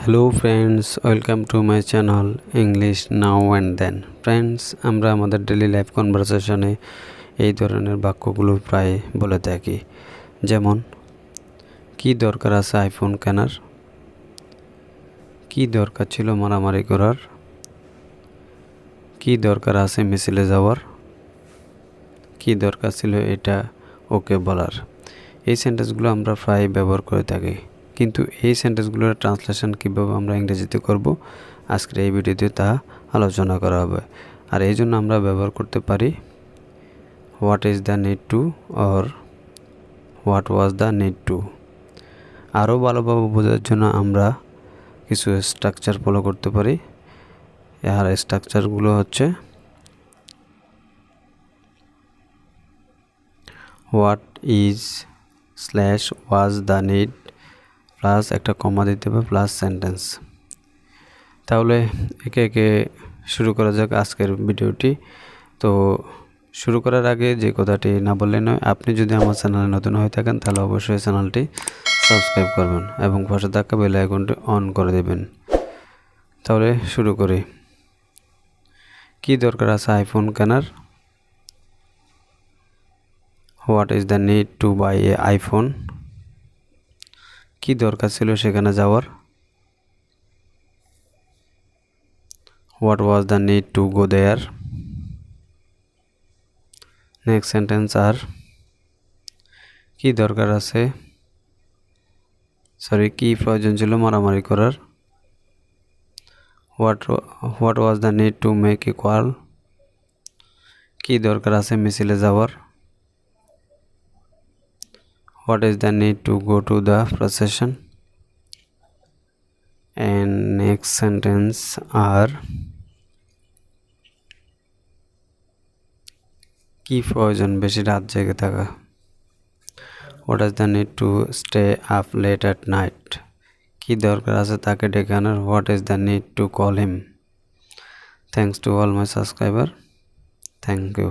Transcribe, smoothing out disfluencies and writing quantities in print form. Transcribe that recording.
Hello friends, welcome to my channel English now and then. Friends, আমরা আমাদের daily life কনভারসেশনে এই ধরনের বাক্যগুলো প্রায় বলে থাকি। যেমন, কি দরকার আছে আইফোন কেনার? কি দরকার ছিল মারামারি করার? কি দরকার আছে মিছিলে যাওয়ার? কি দরকার ছিল এটা ওকে বলার? এই সেন্টেন্সগুলো আমরা প্রায় ব্যবহার করে থাকি, কিন্তু এই সেন্টেন্সগুলোর ট্রান্সলেশন কীভাবে আমরা ইংরেজিতে করব, আজকের এই ভিডিওতে তা আলোচনা করা হবে। আর এই জন্য আমরা ব্যবহার করতে পারি what is the need two or what was the need two. আরও ভালোভাবে বোঝার জন্য আমরা কিছু স্ট্রাকচার ফলো করতে পারি। আর স্ট্রাকচারগুলো হচ্ছে what is slash was the need plus একটা কমা দিতে হবে প্লাস সেন্টেন্স। তাহলে একে একে শুরু করা যাক আজকের ভিডিওটি। তো শুরু করার আগে যে কথাটি না বললে নয়, আপনি যদি আমার চ্যানেলে নতুন হয়ে থাকেন তাহলে অবশ্যই চ্যানেলটি সাবস্ক্রাইব করবেন এবং পাশে থাকা বেল আইকনটি অন করে দেবেন। তাহলে শুরু করি। কি দরকার আছে আইফোন কেনার? What is the need to buy a iPhone? কি দরকার ছিল সেখানে যাওয়ার? What was the need to go there? Next sentence আর কি দরকার আছে কি প্রয়োজন ছিল মারামারি করার? What was the need to make a call? কি দরকার আছে মিছিলে যাওয়ার? What is the need to go to the procession? and next sentence are কি প্রয়োজন বেশি রাত জেগে থাকা? what is the need to stay up late at night? কি দরকার আছে তাকে ডেকে আনার? what is the need to call him? Thanks to all my subscriber. Thank you.